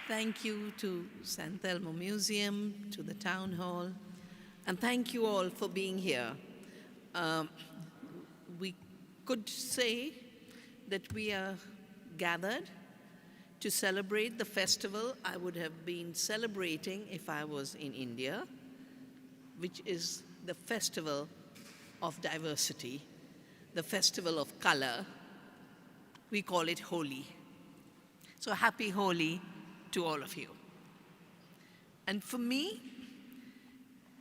Thank you to San Telmo Museum, to the Town Hall, and thank you all for being here. Um, we could say that we are gathered to celebrate the festival I would have been celebrating if I was in India, which is the festival of diversity, the festival of color. We call it Holi. So happy Holi to all of you. And for me,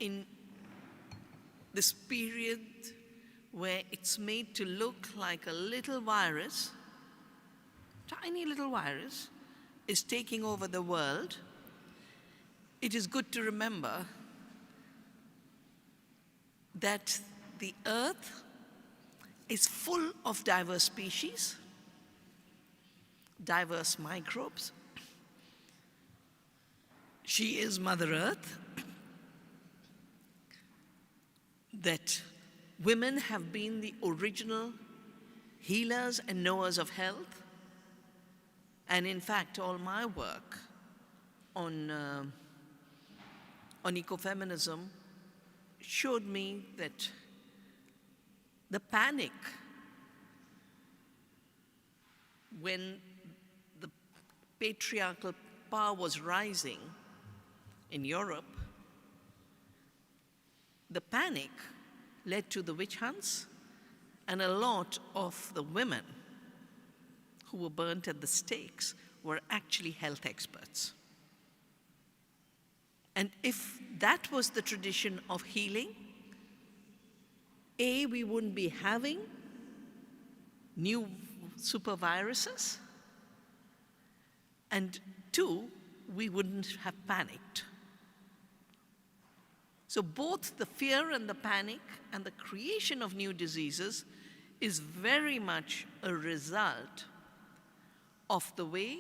in this period where it's made to look like a little virus, tiny little virus, is taking over the world, it is good to remember that the earth is full of diverse species, diverse microbes. She is Mother Earth, that women have been the original healers and knowers of health. And in fact, all my work on ecofeminism showed me that the panic when the patriarchal power was rising in Europe, the panic led to the witch hunts, and a lot of the women who were burnt at the stakes were actually health experts. And if that was the tradition of healing, A, we wouldn't be having new superviruses, and two, we wouldn't have panicked. So both the fear and the panic and the creation of new diseases is very much a result of the way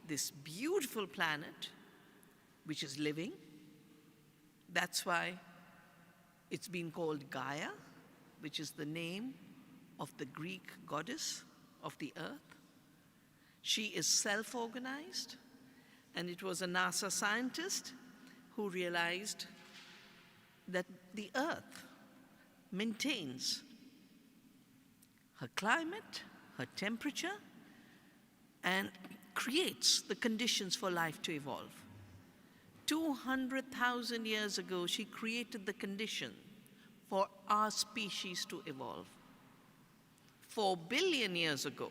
this beautiful planet, which is living, that's why it's been called Gaia, which is the name of the Greek goddess of the earth. She is self-organized, and it was a NASA scientist who realized that the earth maintains her climate, her temperature, and creates the conditions for life to evolve. 200,000 years ago, she created the condition for our species to evolve. 4 billion years ago,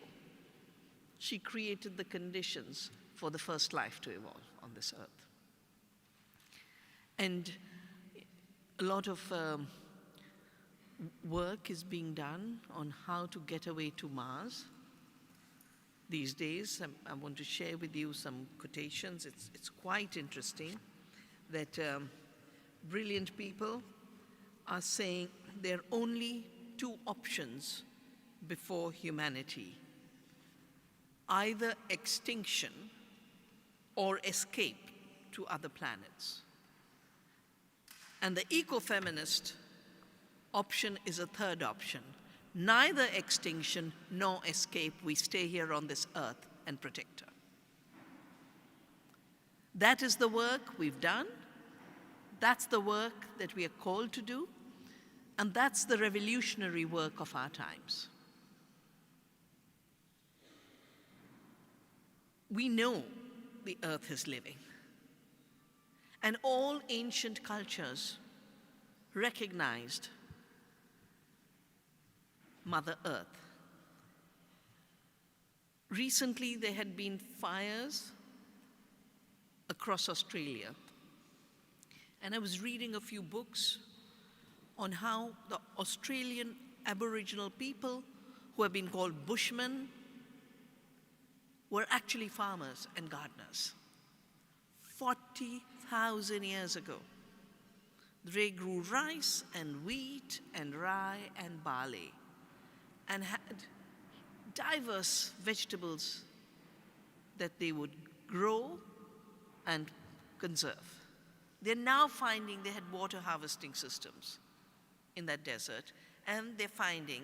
she created the conditions for the first life to evolve on this earth. And a lot of work is being done on how to get away to Mars. These days, I want to share with you some quotations. It's quite interesting that brilliant people are saying there are only two options before humanity: either extinction or escape to other planets. And the ecofeminist option is a third option: neither extinction nor escape. We stay here on this earth and protect her. That is the work we've done. That's the work that we are called to do. And that's the revolutionary work of our times. We know the earth is living. And all ancient cultures recognized Mother Earth. Recently, there had been fires across Australia. And I was reading a few books on how the Australian Aboriginal people, who have been called Bushmen, were actually farmers and gardeners. 40,000 years ago, they grew rice and wheat and rye and barley and had diverse vegetables that they would grow and conserve. They're now finding they had water harvesting systems in that desert, and they're finding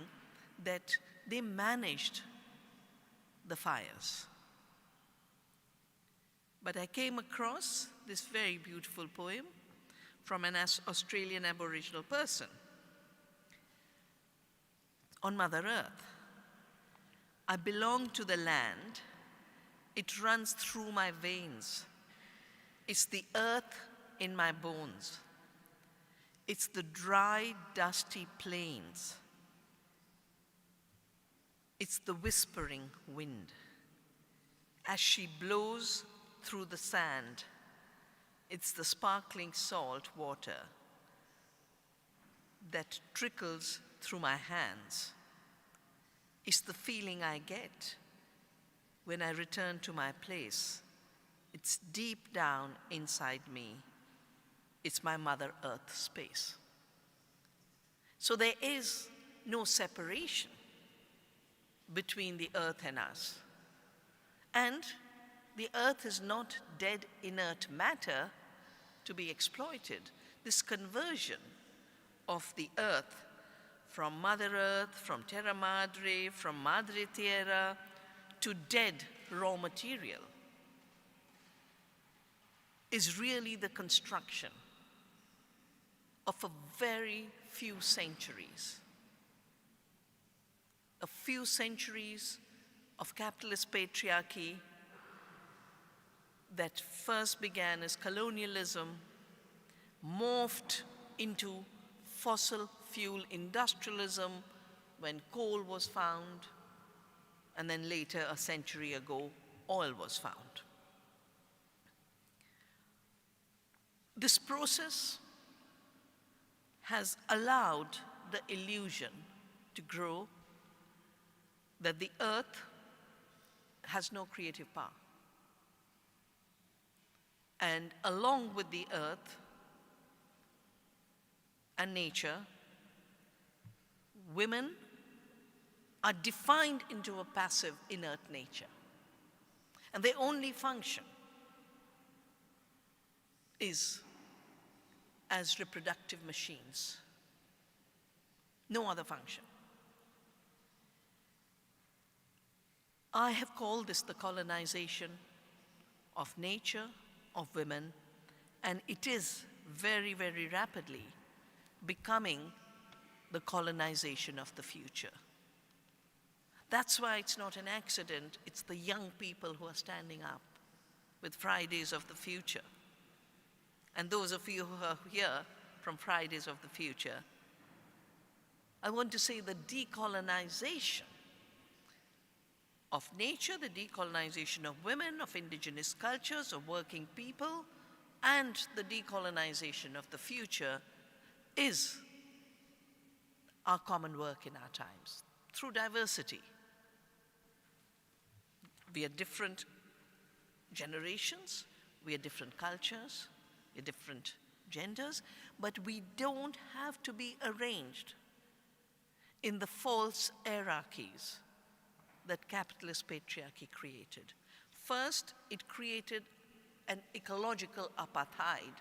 that they managed the fires. But I came across this very beautiful poem from an Australian Aboriginal person on Mother Earth. I belong to the land. It runs through my veins. It's the earth in my bones. It's the dry, dusty plains. It's the whispering wind. As she blows through the sand, it's the sparkling salt water that trickles through my hands. It's the feeling I get when I return to my place. It's deep down inside me. It's my Mother Earth space. So there is no separation between the earth and us. And the earth is not dead inert matter to be exploited. This conversion of the earth from Mother Earth, from Terra Madre, from Madre Tierra, to dead raw material is really the construction of a very few centuries. A few centuries of capitalist patriarchy that first began as colonialism, morphed into fossil fuel industrialism when coal was found, and then later, a century ago, oil was found. This process has allowed the illusion to grow that the earth has no creative power. And along with the earth and nature, women are defined into a passive, inert nature. And their only function is as reproductive machines. No other function. I have called this the colonization of nature, of women, and it is very, very rapidly becoming the colonization of the future. That's why it's not an accident, it's the young people who are standing up with Fridays of the Future. And those of you who are here from Fridays of the Future, I want to say the decolonization of nature, the decolonization of women, of indigenous cultures, of working people, and the decolonization of the future is our common work in our times, through diversity. We are different generations, we are different cultures, we are different genders, but we don't have to be arranged in the false hierarchies that capitalist patriarchy created. First, it created an ecological apartheid.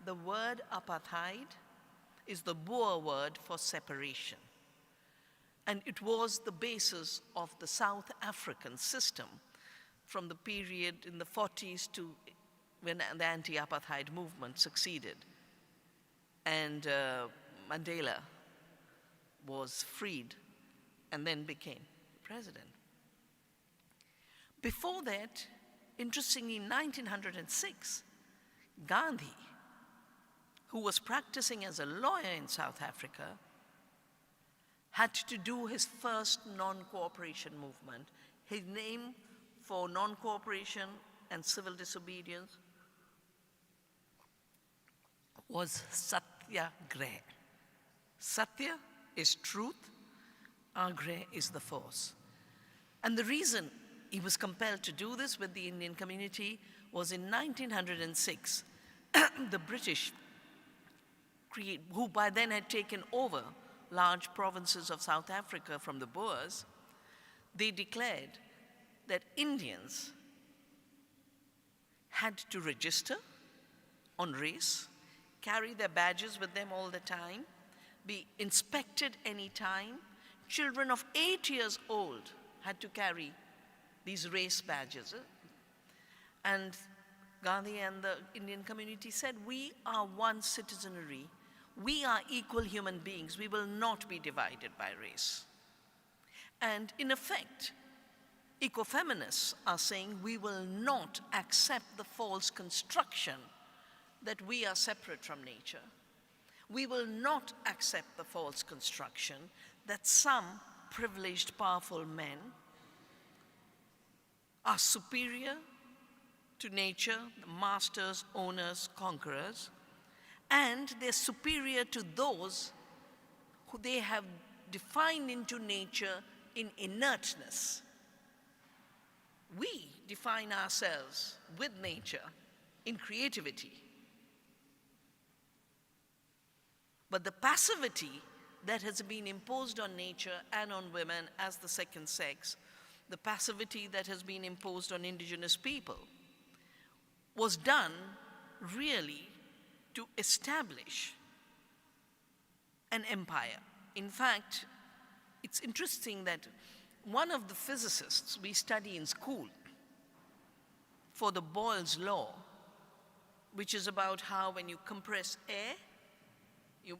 The word apartheid is the Boer word for separation. And it was the basis of the South African system from the period in the 40s to when the anti-apartheid movement succeeded. And Mandela was freed and then became president. Before that, interestingly, in 1906, Gandhi, who was practicing as a lawyer in South Africa, had to do his first non-cooperation movement. His name for non-cooperation and civil disobedience was Satyagraha. Satya is truth, Agrah is the force. And the reason he was compelled to do this with the Indian community was in 1906, the British, who by then had taken over large provinces of South Africa from the Boers, they declared that Indians had to register on race, carry their badges with them all the time, be inspected any time. Children of 8 years old had to carry these race badges. And Gandhi and the Indian community said, we are one citizenry. We are equal human beings. We will not be divided by race. And in effect, ecofeminists are saying we will not accept the false construction that we are separate from nature. We will not accept the false construction that some privileged, powerful men are superior to nature, the masters, owners, conquerors, and they're superior to those who they have defined into nature in inertness. We define ourselves with nature in creativity. But the passivity that has been imposed on nature and on women as the second sex, the passivity that has been imposed on indigenous people, was done really to establish an empire. In fact, it's interesting that one of the physicists we study in school for the Boyle's law, which is about how when you compress air,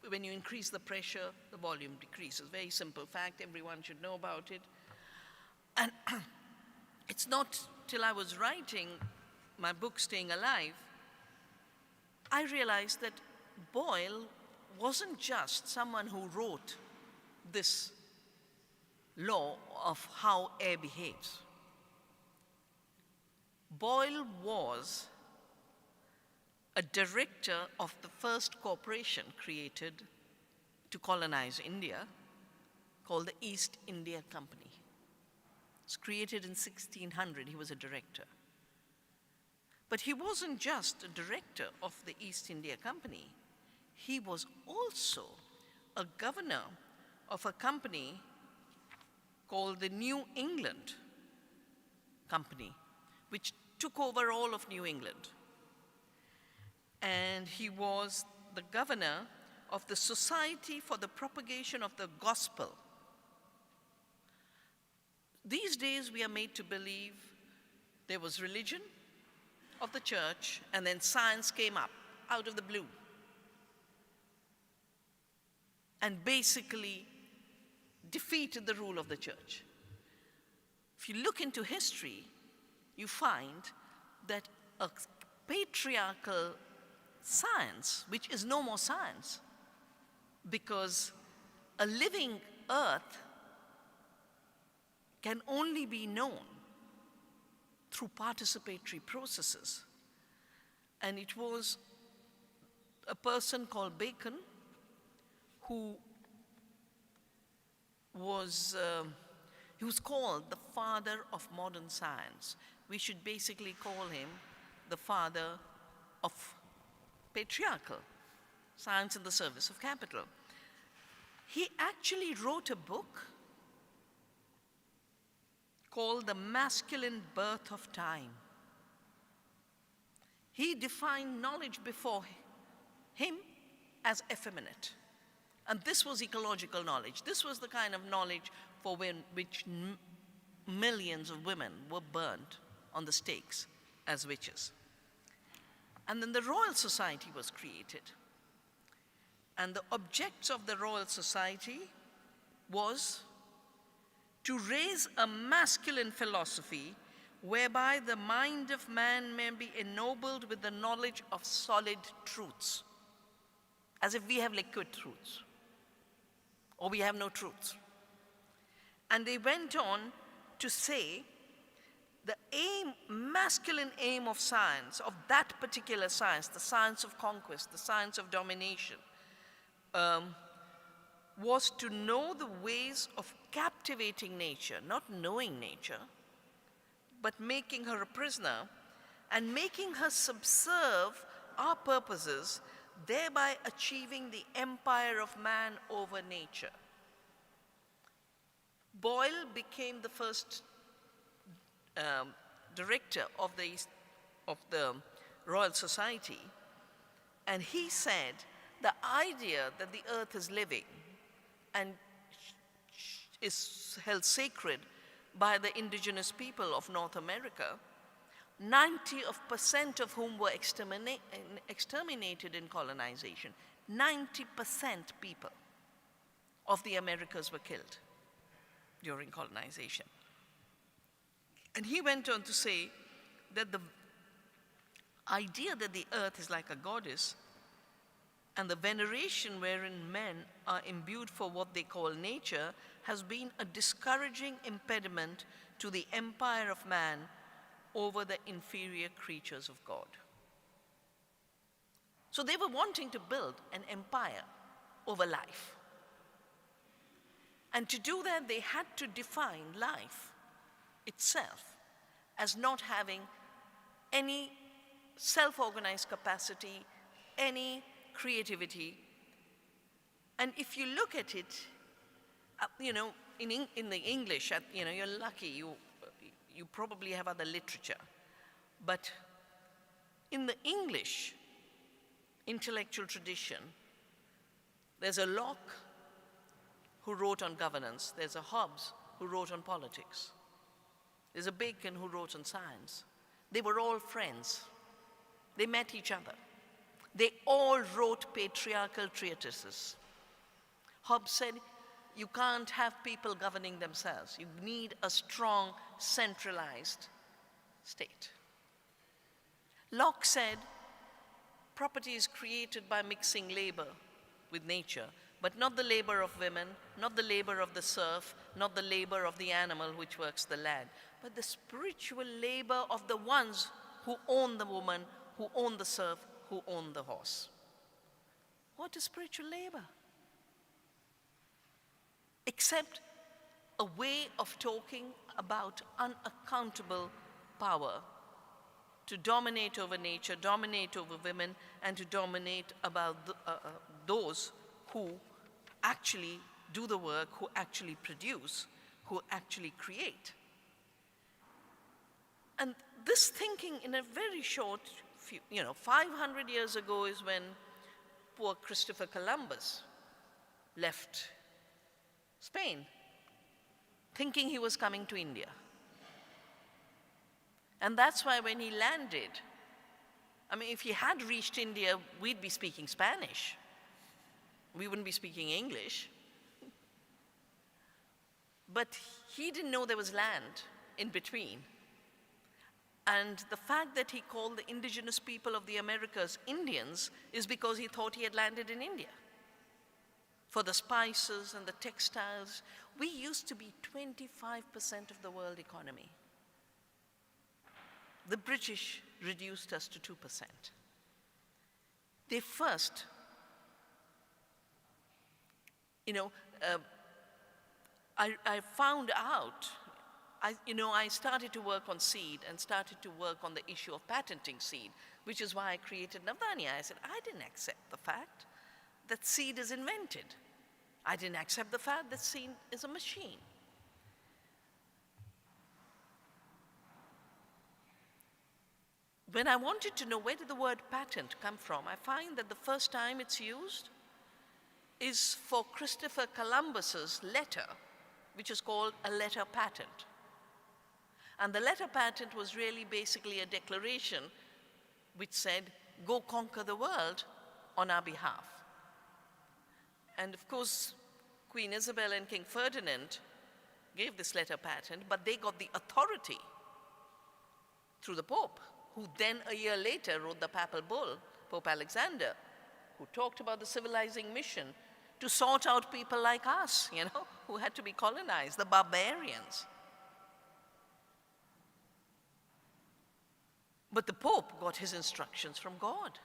when you increase the pressure, the volume decreases. Very simple fact, everyone should know about it. And it's not till I was writing my book, Staying Alive, I realized that Boyle wasn't just someone who wrote this law of how air behaves. Boyle was a director of the first corporation created to colonize India, called the East India Company. It was created in 1600, he was a director. But he wasn't just a director of the East India Company, he was also a governor of a company called the New England Company, which took over all of New England. And he was the governor of the Society for the Propagation of the Gospel. These days we are made to believe there was religion of the church and then science came up out of the blue and basically defeated the rule of the church. If you look into history, you find that a patriarchal science, which is no more science, because a living earth can only be known through participatory processes. And it was a person called Bacon who was, he was called the father of modern science. We should basically call him the father of patriarchal science in the service of capital. He actually wrote a book called The Masculine Birth of Time. He defined knowledge before him as effeminate. And this was ecological knowledge. This was the kind of knowledge for which millions of women were burned on the stakes as witches. And then the Royal Society was created. And the objects of the Royal Society was to raise a masculine philosophy whereby the mind of man may be ennobled with the knowledge of solid truths, as if we have liquid truths, or we have no truths. And they went on to say the aim, masculine aim of science, of that particular science, the science of conquest, the science of domination, was to know the ways of captivating nature, not knowing nature, but making her a prisoner and making her subserve our purposes, thereby achieving the empire of man over nature. Boyle became the first director of the Royal Society, and he said the idea that the earth is living and is held sacred by the indigenous people of North America 90% of whom were exterminated in colonization. 90% people of the Americas were killed during colonization. And he went on to say that the idea that the earth is like a goddess and the veneration wherein men are imbued for what they call nature has been a discouraging impediment to the empire of man over the inferior creatures of God. So they were wanting to build an empire over life. And to do that, they had to define life itself as not having any self-organized capacity, any creativity. And if you look at it, in the English, you're lucky, you probably have other literature. But in the English intellectual tradition, there's a Locke who wrote on governance, there's a Hobbes who wrote on politics, there's a Bacon who wrote on science. They were all friends. They met each other. They all wrote patriarchal treatises. Hobbes said, you can't have people governing themselves. You need a strong, centralized state. Locke said, property is created by mixing labor with nature, but not the labor of women, not the labor of the serf, not the labor of the animal which works the land, but the spiritual labor of the ones who own the woman, who own the serf, who own the horse. What is spiritual labor? Except a way of talking about unaccountable power to dominate over nature, dominate over women, and to dominate about those who actually do the work, who actually produce, who actually create. And this thinking in a very short, 500 years ago is when poor Christopher Columbus left Spain, thinking he was coming to India. And that's why when he landed, if he had reached India, we'd be speaking Spanish. We wouldn't be speaking English. But he didn't know there was land in between. And the fact that he called the indigenous people of the Americas Indians is because he thought he had landed in India. For the spices and the textiles, we used to be 25% of the world economy. The British reduced us to 2%. They first, I found out, I started to work on seed and started to work on the issue of patenting seed, which is why I created Navdanya. I said, I didn't accept the fact that seed is invented. I didn't accept the fact that seed is a machine. When I wanted to know where did the word patent come from, I find that the first time it's used is for Christopher Columbus's letter, which is called a letter patent. And the letter patent was really basically a declaration which said, go conquer the world on our behalf. And of course, Queen Isabel and King Ferdinand gave this letter patent, but they got the authority through the Pope, who then a year later wrote the papal bull, Pope Alexander, who talked about the civilizing mission to sort out people like us, who had to be colonized, the barbarians. But the Pope got his instructions from God.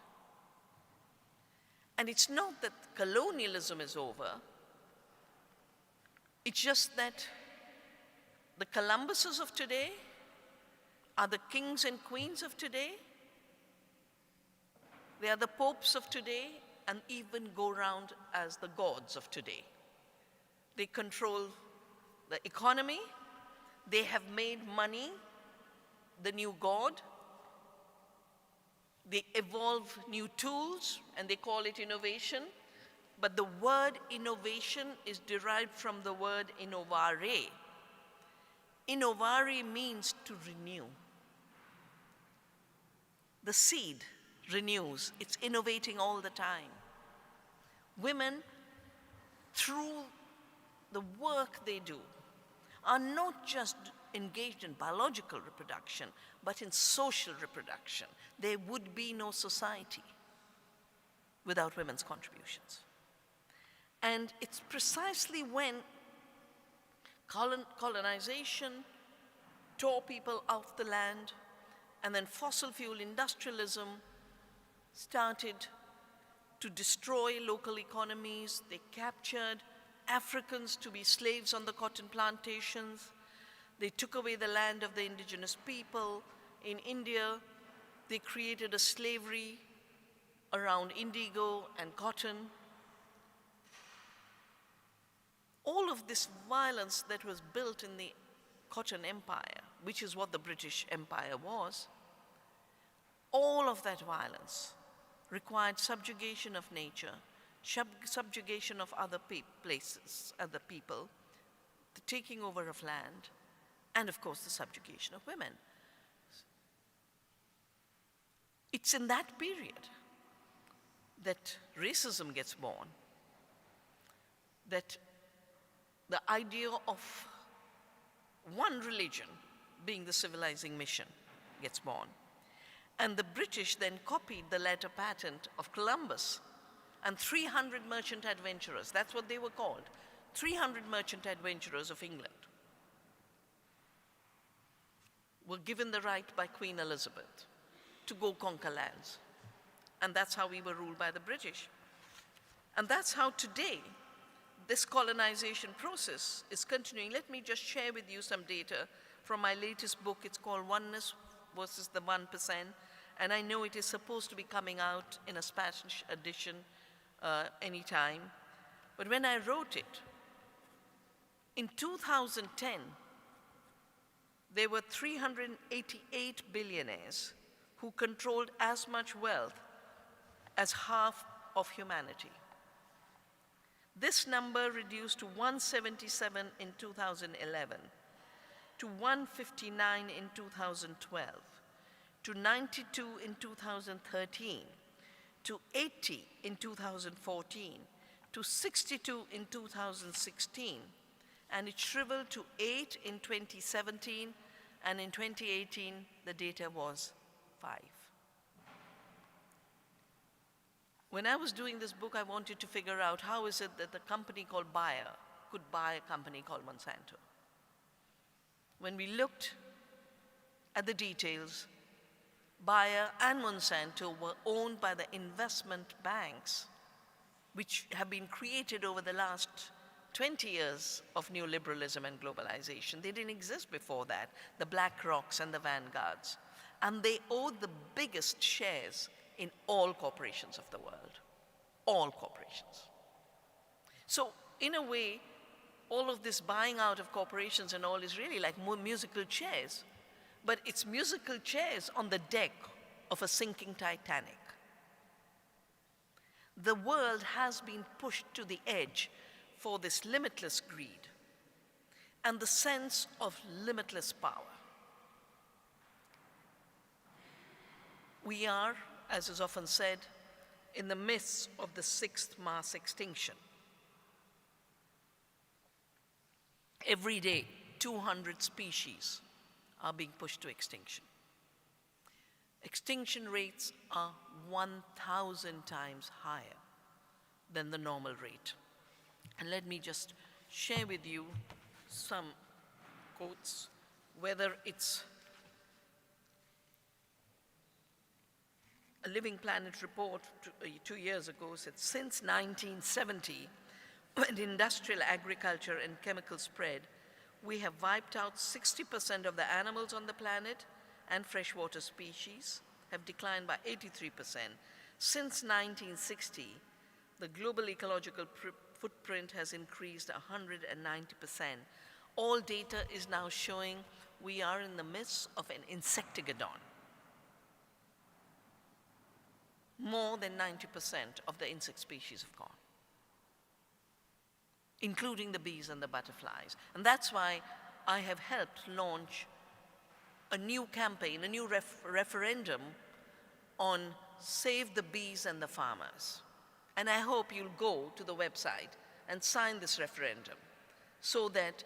And it's not that colonialism is over, it's just that the Columbuses of today are the kings and queens of today. They are the popes of today and even go around as the gods of today. They control the economy. They have made money the new god. They evolve new tools and they call it innovation. But the word innovation is derived from the word innovare. Innovare means to renew. The seed renews, it's innovating all the time. Women, through the work they do, are not just engaged in biological reproduction, but in social reproduction. There would be no society without women's contributions. And it's precisely when colonization tore people off the land, and then fossil fuel industrialism started to destroy local economies. They captured Africans to be slaves on the cotton plantations. They took away the land of the indigenous people. In India, they created a slavery around indigo and cotton. All of this violence that was built in the Cotton Empire, which is what the British Empire was, all of that violence required subjugation of nature, subjugation of other places, other people, the taking over of land, and of course the subjugation of women. It's in that period that racism gets born, that the idea of one religion being the civilizing mission gets born. And the British then copied the letter patent of Columbus and 300 merchant adventurers. That's what they were called, 300 merchant adventurers of England were given the right by Queen Elizabeth to go conquer lands. And that's how we were ruled by the British. And that's how today this colonization process is continuing. Let me just share with you some data from my latest book. It's called Oneness versus the 1%. And I know it is supposed to be coming out in a Spanish edition anytime. But when I wrote it, in 2010, there were 388 billionaires who controlled as much wealth as half of humanity. This number reduced to 177 in 2011, to 159 in 2012, to 92 in 2013, to 80 in 2014, to 62 in 2016, and it shriveled to 8 in 2017, and in 2018, the data was 5. When I was doing this book, I wanted to figure out how is it that a company called Bayer could buy a company called Monsanto. When we looked at the details, Bayer and Monsanto were owned by the investment banks, which have been created over the last 20 years of neoliberalism and globalization. They didn't exist before that, the BlackRocks and the Vanguards. And they owed the biggest shares in all corporations of the world, all corporations. So in a way, all of this buying out of corporations and all is really like musical chairs, but it's musical chairs on the deck of a sinking Titanic. The world has been pushed to the edge for this limitless greed and the sense of limitless power. We are, as is often said, in the midst of the 6th mass extinction. Every day, 200 species are being pushed to extinction. Extinction rates are 1,000 times higher than the normal rate. And let me just share with you some quotes, whether it's a Living Planet report 2 years ago said, since 1970, when industrial agriculture and chemical spread, we have wiped out 60% of the animals on the planet, and freshwater species have declined by 83%. Since 1960, the global ecological footprint has increased 190%. All data is now showing we are in the midst of an insectageddon. More than 90% of the insect species have gone, including the bees and the butterflies. And that's why I have helped launch a new campaign, a new referendum on Save the Bees and the Farmers. And I hope you'll go to the website and sign this referendum so that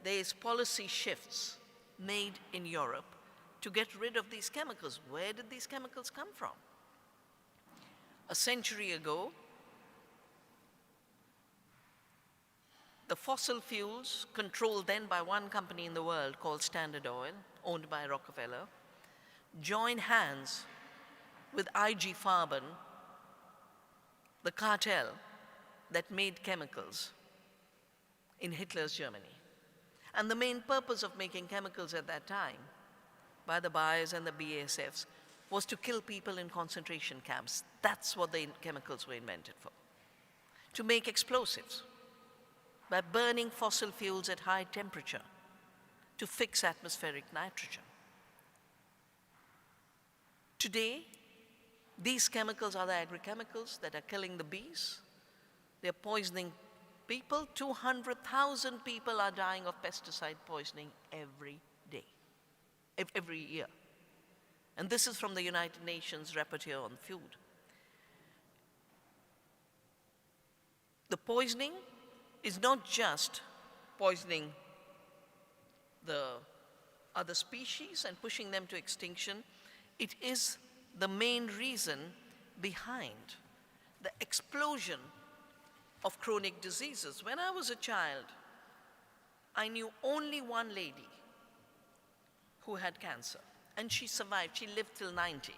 there's policy shifts made in Europe to get rid of these chemicals. Where did these chemicals come from? A century ago, the fossil fuels, controlled then by one company in the world called Standard Oil, owned by Rockefeller, joined hands with IG Farben, the cartel that made chemicals in Hitler's Germany. And the main purpose of making chemicals at that time by the Bayers and the BASFs was to kill people in concentration camps. That's what the chemicals were invented for. To make explosives by burning fossil fuels at high temperature to fix atmospheric nitrogen. Today, these chemicals are the agrichemicals that are killing the bees. They're poisoning people. 200,000 people are dying of pesticide poisoning every day, every year. And this is from the United Nations Rapporteur on Food. The poisoning is not just poisoning the other species and pushing them to extinction. It is the main reason behind the explosion of chronic diseases. When I was a child, I knew only one lady who had cancer, and she survived. She lived till 90.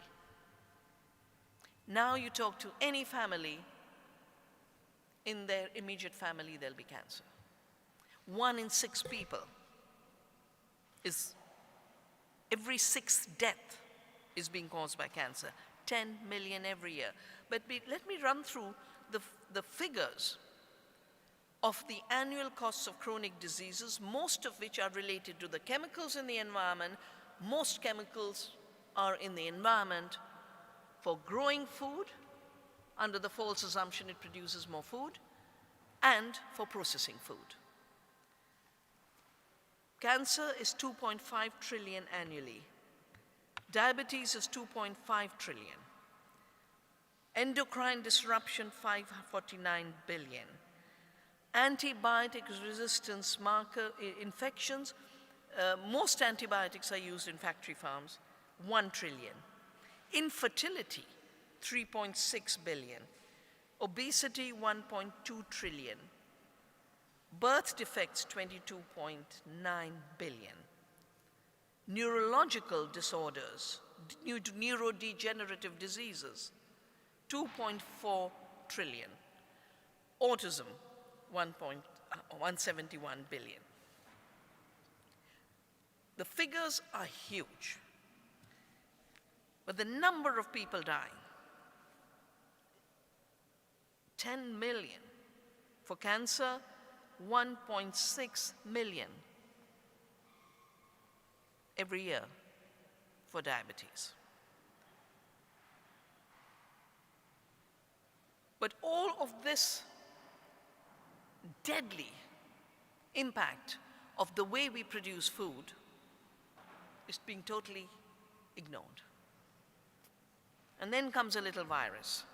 Now you talk to any family, in their immediate family, there'll be cancer. 1 in 6 people every 6th death is being caused by cancer. 10 million every year. But let me run through the figures of the annual costs of chronic diseases, most of which are related to the chemicals in the environment. Most chemicals are in the environment for growing food, under the false assumption it produces more food, and for processing food. Cancer is 2.5 trillion annually. Diabetes is 2.5 trillion. Endocrine disruption, 549 billion. Antibiotic resistance marker infections, most antibiotics are used in factory farms, 1 trillion. Infertility, 3.6 billion. Obesity, 1.2 trillion. Birth defects, 22.9 billion. Neurological disorders, neurodegenerative diseases, 2.4 trillion. Autism, 171 billion. The figures are huge, but the number of people dying, 10 million. For cancer, 1.6 million every year for diabetes. But all of this deadly impact of the way we produce food is being totally ignored. And then comes a little virus,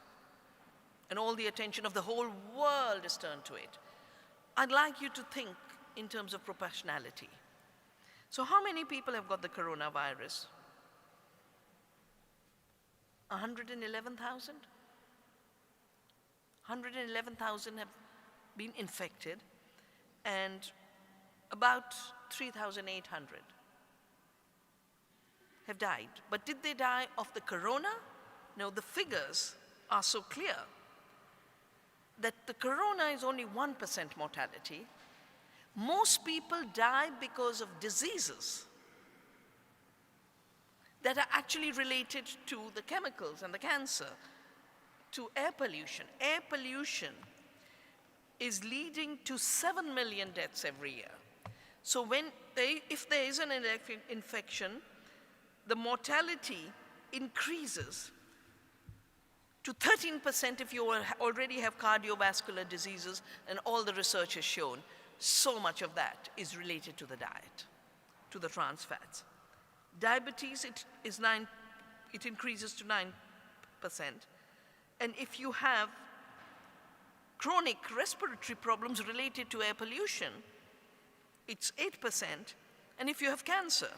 and all the attention of the whole world is turned to it. I'd like you to think in terms of proportionality. So how many people have got the coronavirus? 111,000? 111,000 have been infected, and about 3,800 have died. But did they die of the corona? No, the figures are so clear that the corona is only 1% mortality. Most people die because of diseases that are actually related to the chemicals and the cancer, to air pollution. Air pollution is leading to 7 million deaths every year. So if there is an infection, the mortality increases to 13% if you already have cardiovascular diseases, and all the research has shown so much of that is related to the diet, to the trans fats. Diabetes, it increases to And if you have chronic respiratory problems related to air pollution, it's 8%. And if you have cancer,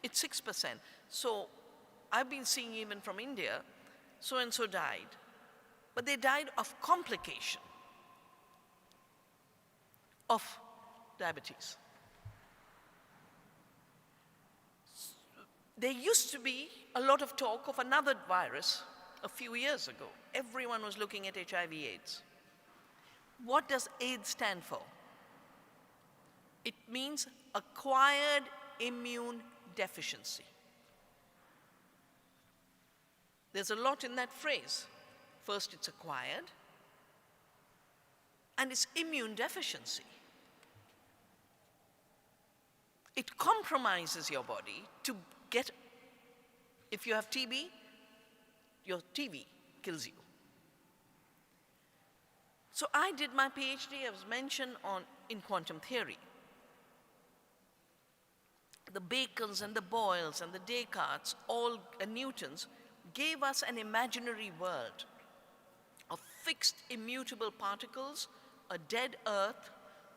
it's 6%. So I've been seeing even from India, so-and-so died. But they died of complication of diabetes. There used to be a lot of talk of another virus a few years ago. Everyone was looking at HIV/AIDS. What does AIDS stand for? It means acquired immune deficiency. There's a lot in that phrase. First, it's acquired, and it's immune deficiency. It compromises your body to get, if you have TB, your TB kills you. So I did my PhD, as mentioned, in quantum theory. The Bacons and the Boyles and the Descartes, and Newtons, gave us an imaginary world of fixed, immutable particles, a dead earth,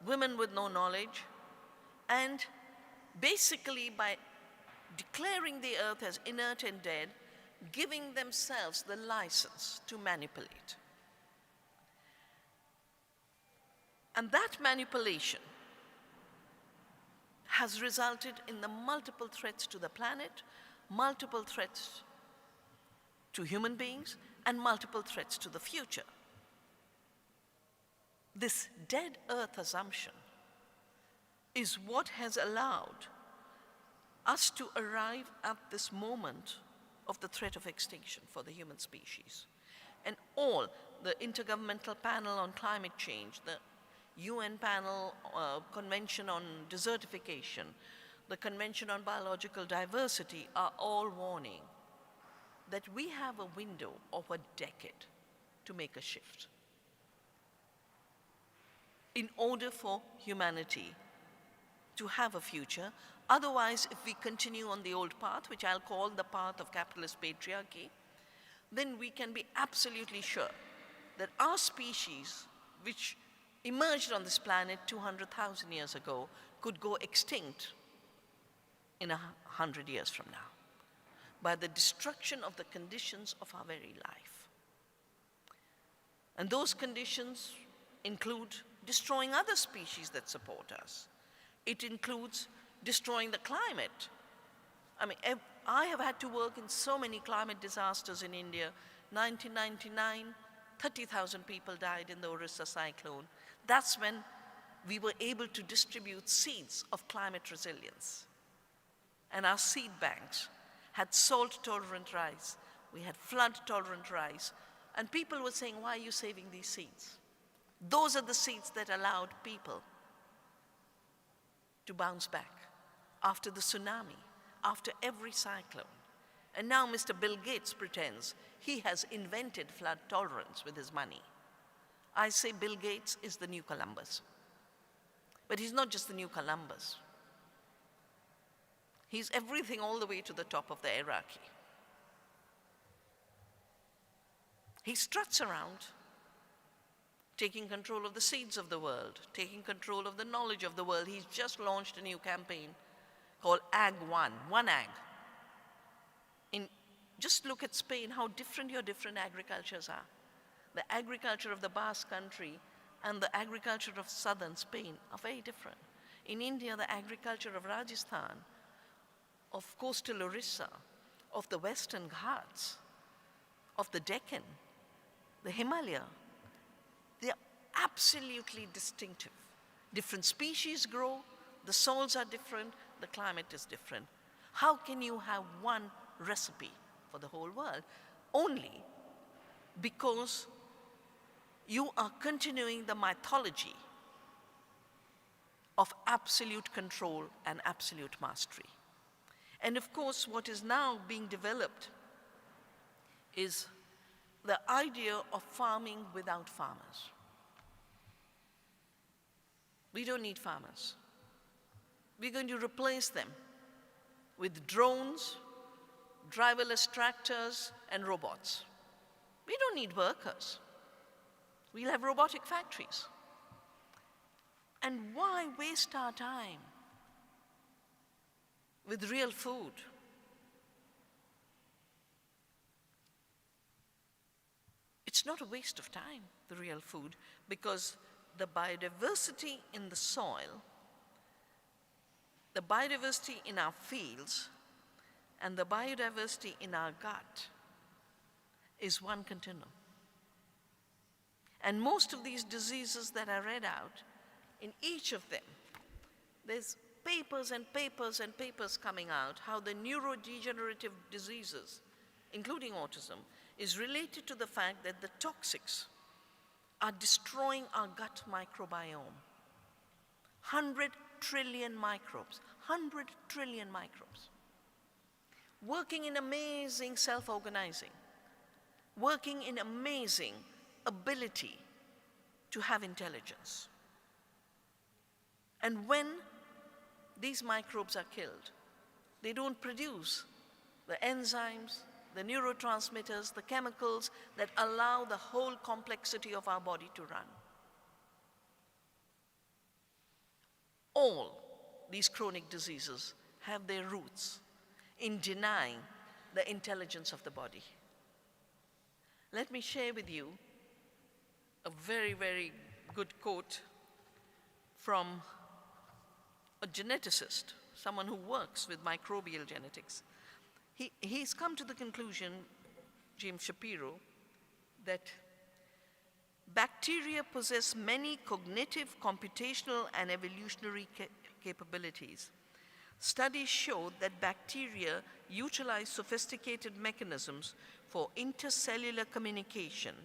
women with no knowledge, and basically by declaring the earth as inert and dead, giving themselves the license to manipulate. And that manipulation has resulted in the multiple threats to the planet, multiple threats to human beings, and multiple threats to the future. This dead earth assumption is what has allowed us to arrive at this moment of the threat of extinction for the human species. And all the Intergovernmental Panel on Climate Change, the UN Panel Convention on Desertification, the Convention on Biological Diversity are all warning that we have a window of a decade to make a shift in order for humanity to have a future. Otherwise, if we continue on the old path, which I'll call the path of capitalist patriarchy, then we can be absolutely sure that our species, which emerged on this planet 200,000 years ago, could go extinct in 100 years from now by the destruction of the conditions of our very life. And those conditions include destroying other species that support us. It includes destroying the climate. I mean, I have had to work in so many climate disasters in India. 1999, 30,000 people died in the Orissa cyclone. That's when we were able to distribute seeds of climate resilience. And our seed banks had salt-tolerant rice. We had flood-tolerant rice. And people were saying, why are you saving these seeds? Those are the seeds that allowed people to bounce back after the tsunami, after every cyclone. And now Mr. Bill Gates pretends he has invented flood tolerance with his money. I say Bill Gates is the new Columbus. But he's not just the new Columbus. He's everything all the way to the top of the hierarchy. He struts around, taking control of the seeds of the world, taking control of the knowledge of the world. He's just launched a new campaign called Ag One Ag. Just look at Spain, how different your different agricultures are. The agriculture of the Basque Country and the agriculture of southern Spain are very different. In India, the agriculture of Rajasthan, of coastal Orissa, of the Western Ghats, of the Deccan, the Himalaya, they are absolutely distinctive. Different species grow, the soils are different, the climate is different. How can you have one recipe for the whole world? Only because you are continuing the mythology of absolute control and absolute mastery. And of course, what is now being developed is the idea of farming without farmers. We don't need farmers. We're going to replace them with drones, driverless tractors, and robots. We don't need workers. We'll have robotic factories. And why waste our time with real food? It's not a waste of time, the real food, because the biodiversity in the soil, the biodiversity in our fields, and the biodiversity in our gut is one continuum. And most of these diseases that I read out, in each of them, there's papers and papers and papers coming out how the neurodegenerative diseases, including autism, is related to the fact that the toxics are destroying our gut microbiome. 100 trillion microbes, 100 trillion microbes, working in amazing self-organizing, working in amazing ability to have intelligence. And when these microbes are killed, they don't produce the enzymes, the neurotransmitters, the chemicals that allow the whole complexity of our body to run. All these chronic diseases have their roots in denying the intelligence of the body. Let me share with you a very, very good quote from a geneticist, someone who works with microbial genetics. He's come to the conclusion, James Shapiro, that bacteria possess many cognitive, computational, and evolutionary capabilities. Studies showed that bacteria utilize sophisticated mechanisms for intercellular communication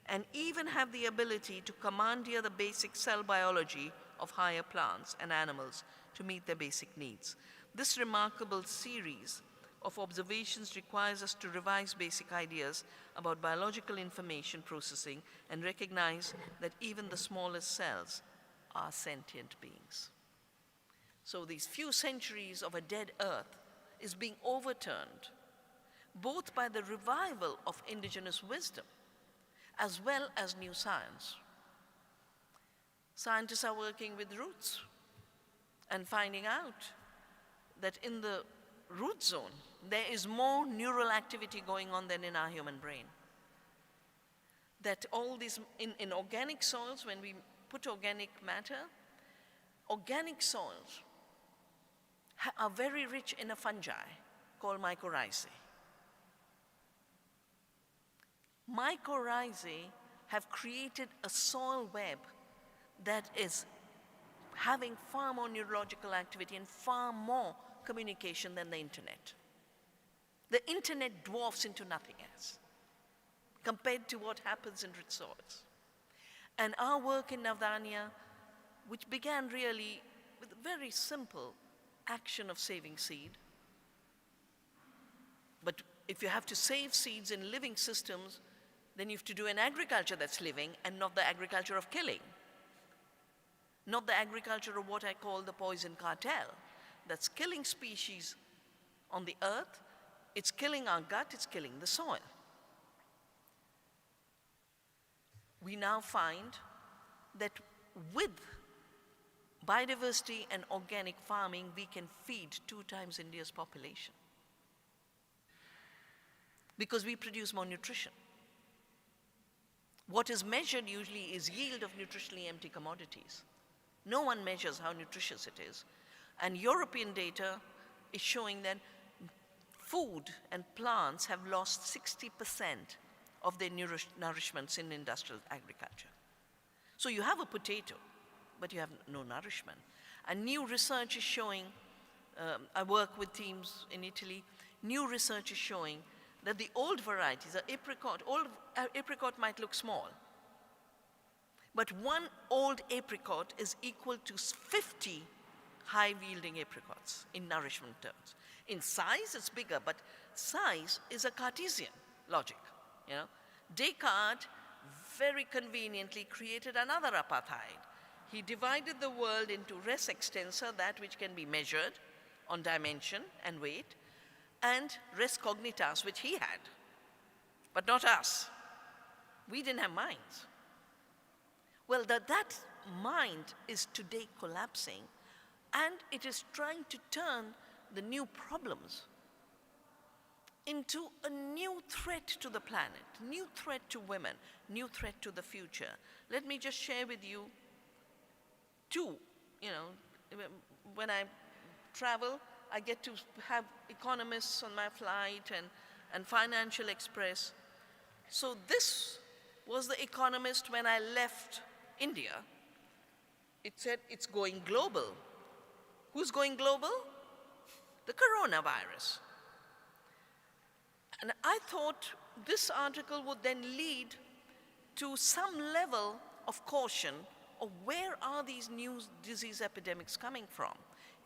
and even have the ability to commandeer the basic cell biology of higher plants and animals to meet their basic needs. This remarkable series of observations requires us to revise basic ideas about biological information processing and recognize that even the smallest cells are sentient beings. So these few centuries of a dead earth is being overturned, both by the revival of indigenous wisdom as well as new science. Scientists are working with roots and finding out that in the root zone, there is more neural activity going on than in our human brain. That all these, in organic soils, when we put organic matter, organic soils are very rich in a fungi called mycorrhizae. Mycorrhizae have created a soil web that is having far more neurological activity and far more communication than the internet. The internet dwarfs into nothing else compared to what happens in rich soils. And our work in Navdanya, which began really with a very simple action of saving seed, but if you have to save seeds in living systems, then you have to do an agriculture that's living and not the agriculture of killing. Not the agriculture of what I call the poison cartel, that's killing species on the earth, it's killing our gut, it's killing the soil. We now find that with biodiversity and organic farming, we can feed 2 times India's population because we produce more nutrition. What is measured usually is yield of nutritionally empty commodities. No one measures how nutritious it is. And European data is showing that food and plants have lost 60% of their nourishments in industrial agriculture. So you have a potato, but you have no nourishment. And new research is showing, I work with teams in Italy, new research is showing that the old varieties, apricot might look small, but one old apricot is equal to 50 high-yielding apricots in nourishment terms. In size, it's bigger, but size is a Cartesian logic. You know? Descartes very conveniently created another apartheid. He divided the world into res extensa, that which can be measured on dimension and weight, and res cognitas, which he had, but not us. We didn't have minds. Well, that mind is today collapsing, and it is trying to turn the new problems into a new threat to the planet, new threat to women, new threat to the future. Let me just share with you two. When I travel, I get to have economists on my flight and Financial Express. So this was the Economist when I left India. It said it's going global. Who's going global? The coronavirus. And I thought this article would then lead to some level of caution of where are these new disease epidemics coming from.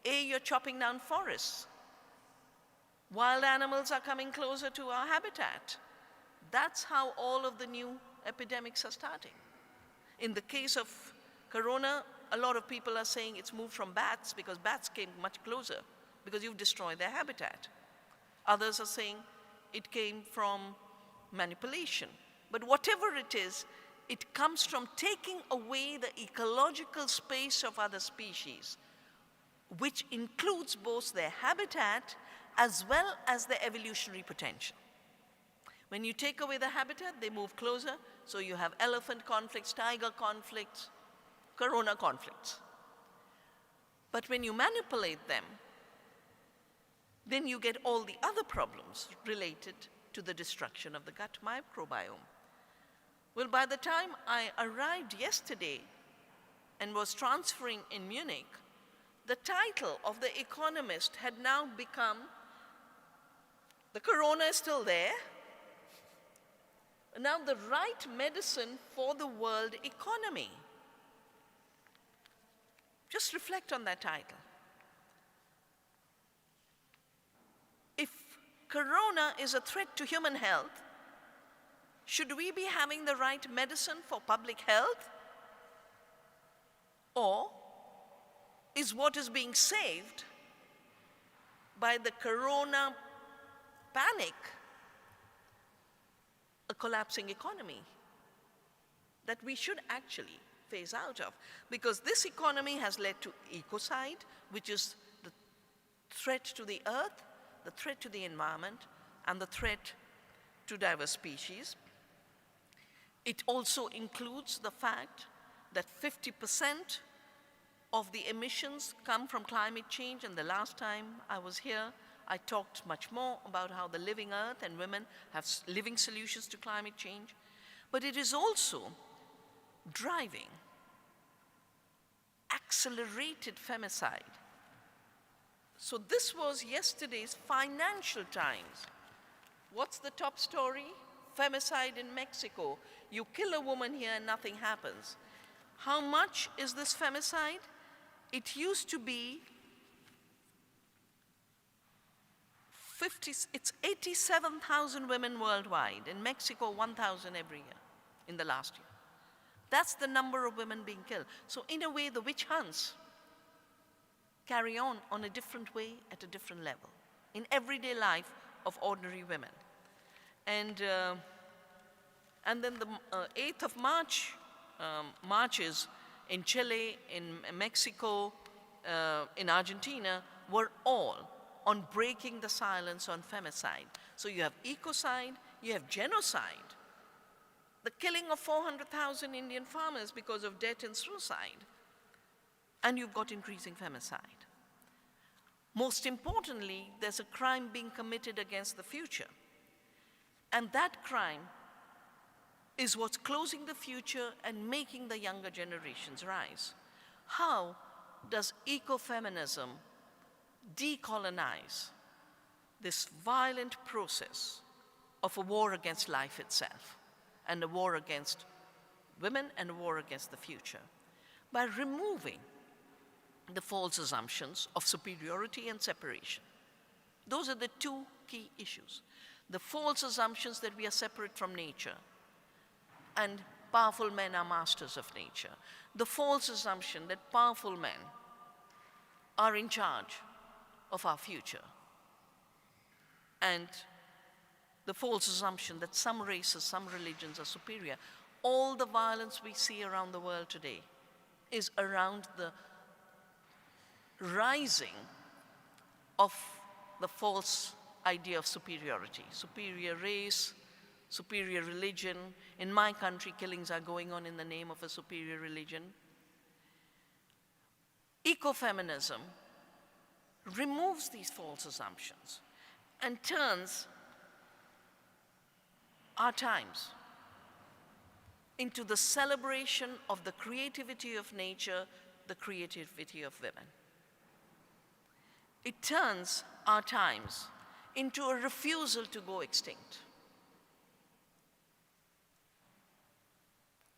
You're chopping down forests. Wild animals are coming closer to our habitat. That's how all of the new epidemics are starting. In the case of corona, a lot of people are saying it's moved from bats because bats came much closer because you've destroyed their habitat. Others are saying it came from manipulation. But whatever it is, it comes from taking away the ecological space of other species, which includes both their habitat as well as their evolutionary potential. When you take away the habitat, they move closer, so you have elephant conflicts, tiger conflicts, corona conflicts. But when you manipulate them, then you get all the other problems related to the destruction of the gut microbiome. Well, by the time I arrived yesterday and was transferring in Munich, the title of The Economist had now become, the corona is still there, now the right medicine for the world economy. Just reflect on that title. If corona is a threat to human health, should we be having the right medicine for public health? Or is what is being saved by the corona panic a collapsing economy that we should actually phase out of? Because this economy has led to ecocide, which is the threat to the earth, the threat to the environment, and the threat to diverse species. It also includes the fact that 50% of the emissions come from climate change, and the last time I was here, I talked much more about how the living earth and women have living solutions to climate change. But it is also driving accelerated femicide. So this was yesterday's Financial Times. What's the top story? Femicide in Mexico. You kill a woman here and nothing happens. How much is this femicide? It used to be it's 87,000 women worldwide. In Mexico, 1,000 every year in the last year. That's the number of women being killed. So in a way, the witch hunts carry on a different way at a different level in everyday life of ordinary women. And then the 8th of March marches in Chile, in Mexico, in Argentina were all on breaking the silence on femicide. So you have ecocide, you have genocide, the killing of 400,000 Indian farmers because of debt and suicide, and you've got increasing femicide. Most importantly, there's a crime being committed against the future. And that crime is what's closing the future and making the younger generations rise. How does ecofeminism decolonize this violent process of a war against life itself, and a war against women, and a war against the future? By removing the false assumptions of superiority and separation. Those are the two key issues. The false assumptions that we are separate from nature and powerful men are masters of nature. The false assumption that powerful men are in charge of our future. And the false assumption that some races, some religions are superior. All the violence we see around the world today is around the rising of the false idea of superiority. Superior race, superior religion. In my country, killings are going on in the name of a superior religion. Ecofeminism removes these false assumptions and turns our times into the celebration of the creativity of nature, the creativity of women. It turns our times into a refusal to go extinct.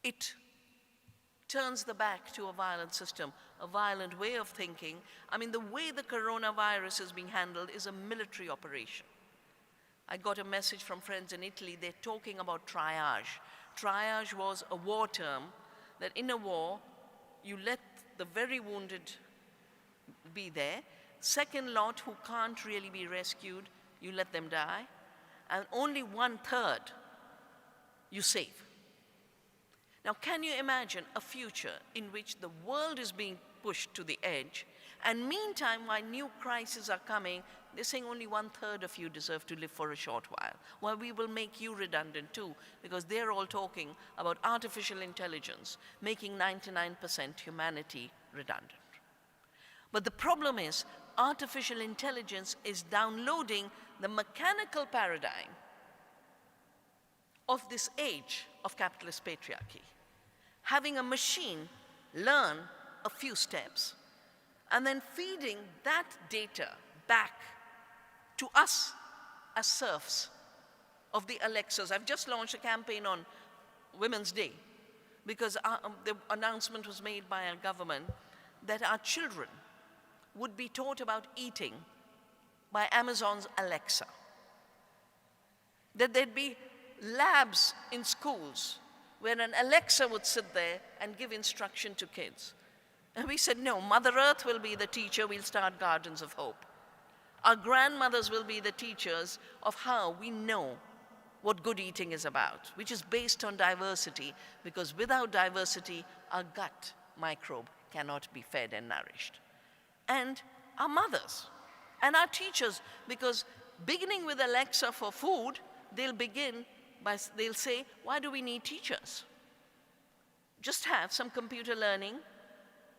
It turns the back to a violent system, a violent way of thinking. I mean, the way the coronavirus is being handled is a military operation. I got a message from friends in Italy, they're talking about triage. Triage was a war term that in a war, you let the very wounded be there. Second lot who can't really be rescued, you let them die. And only 1/3 you save. Now, can you imagine a future in which the world is being pushed to the edge, and meantime, while new crises are coming, they're saying only 1/3 of you deserve to live for a short while. Well, we will make you redundant too, because they're all talking about artificial intelligence making 99% humanity redundant. But the problem is, artificial intelligence is downloading the mechanical paradigm of this age of capitalist patriarchy. Having a machine learn a few steps and then feeding that data back to us as serfs of the Alexas. I've just launched a campaign on Women's Day because the announcement was made by our government that our children would be taught about eating by Amazon's Alexa. That there'd be labs in schools where an Alexa would sit there and give instruction to kids. And we said, no, Mother Earth will be the teacher, we'll start Gardens of Hope. Our grandmothers will be the teachers of how we know what good eating is about, which is based on diversity, because without diversity, our gut microbe cannot be fed and nourished. And our mothers and our teachers, because beginning with Alexa for food, they'll say, why do we need teachers? Just have some computer learning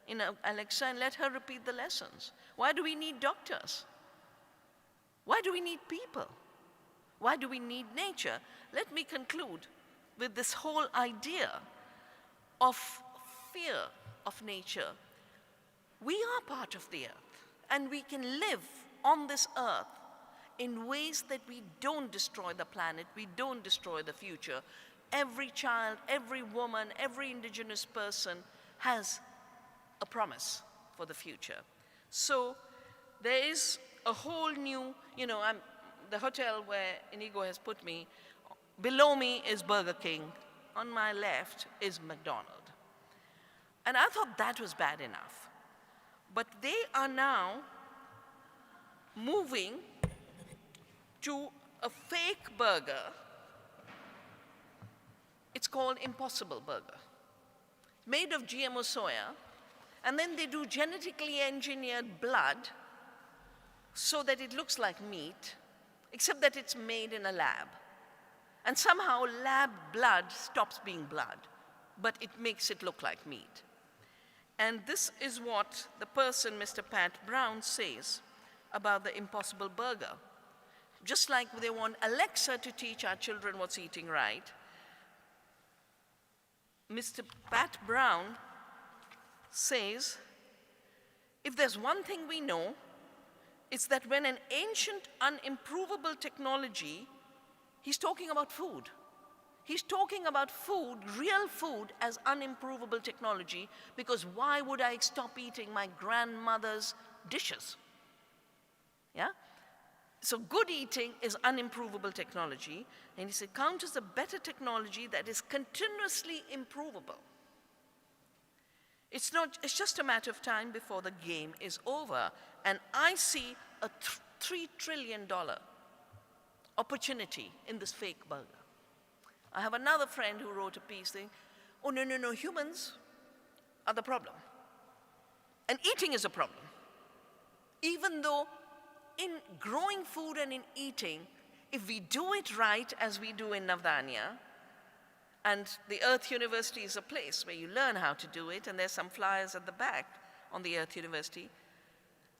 in Alexa and let her repeat the lessons. Why do we need doctors? Why do we need people? Why do we need nature? Let me conclude with this whole idea of fear of nature. We are part of the earth, and we can live on this earth in ways that we don't destroy the planet, we don't destroy the future. Every child, every woman, every indigenous person has a promise for the future. So there is a whole new, the hotel where Inigo has put me, below me is Burger King, on my left is McDonald's. And I thought that was bad enough. But they are now moving to a fake burger. It's called Impossible Burger. Made of GMO soya, and then they do genetically engineered blood so that it looks like meat, except that it's made in a lab. And somehow lab blood stops being blood, but it makes it look like meat. And this is what the person, Mr. Pat Brown, says about the Impossible Burger. Just like they want Alexa to teach our children what's eating right, Mr. Pat Brown says, if there's one thing we know, it's that when an ancient, unimprovable technology, he's talking about food. He's talking about food, real food, as unimprovable technology, because why would I stop eating my grandmother's dishes? Yeah? So good eating is unimprovable technology, and he said counters a better technology that is continuously improvable. It's just a matter of time before the game is over, and I see a $3 trillion opportunity in this fake burger. I have another friend who wrote a piece saying, oh, no, no, no, humans are the problem. And eating is a problem. Even though in growing food and in eating, if we do it right as we do in Navdanya, and the Earth University is a place where you learn how to do it, and there's some flyers at the back on the Earth University,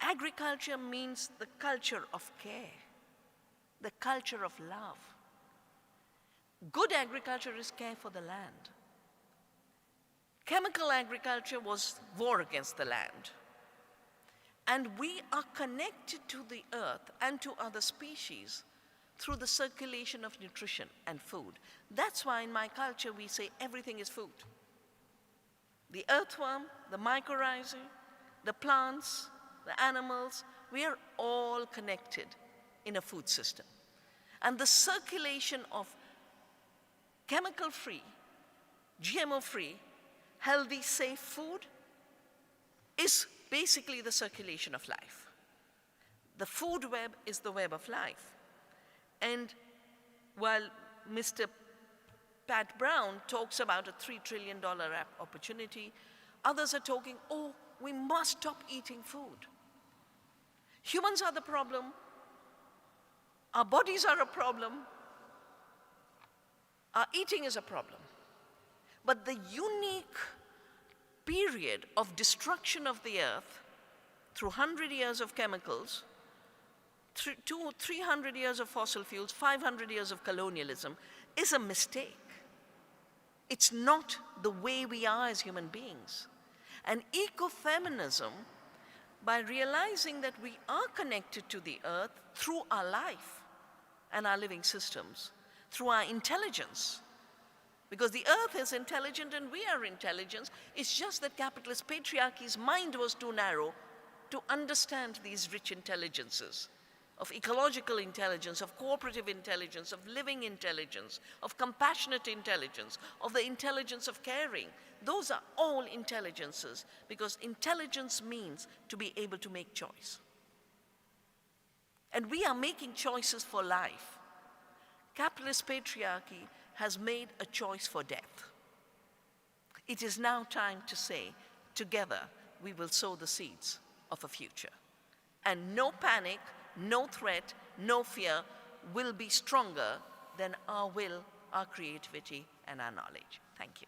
agriculture means the culture of care, the culture of love. Good agriculture is care for the land. Chemical agriculture was war against the land. And we are connected to the earth and to other species through the circulation of nutrition and food. That's why in my culture we say everything is food. The earthworm, the mycorrhizae, the plants, the animals, we are all connected in a food system. And the circulation of chemical-free, GMO-free, healthy, safe food is basically the circulation of life. The food web is the web of life. And while Mr. Pat Brown talks about a $3 trillion opportunity, others are talking, oh, we must stop eating food. Humans are the problem. Our bodies are a problem. Our eating is a problem. But the unique period of destruction of the earth through 100 years of chemicals, 300 years of fossil fuels, 500 years of colonialism is a mistake. It's not the way we are as human beings. And ecofeminism, by realizing that we are connected to the earth through our life and our living systems, through our intelligence, because the earth is intelligent and we are intelligent. It's just that capitalist patriarchy's mind was too narrow to understand these rich intelligences of ecological intelligence, of cooperative intelligence, of living intelligence, of compassionate intelligence, of the intelligence of caring. Those are all intelligences, because intelligence means to be able to make choice. And we are making choices for life. Capitalist patriarchy has made a choice for death. It is now time to say, together we will sow the seeds of a future. And no panic, no threat, no fear will be stronger than our will, our creativity, and our knowledge. Thank you.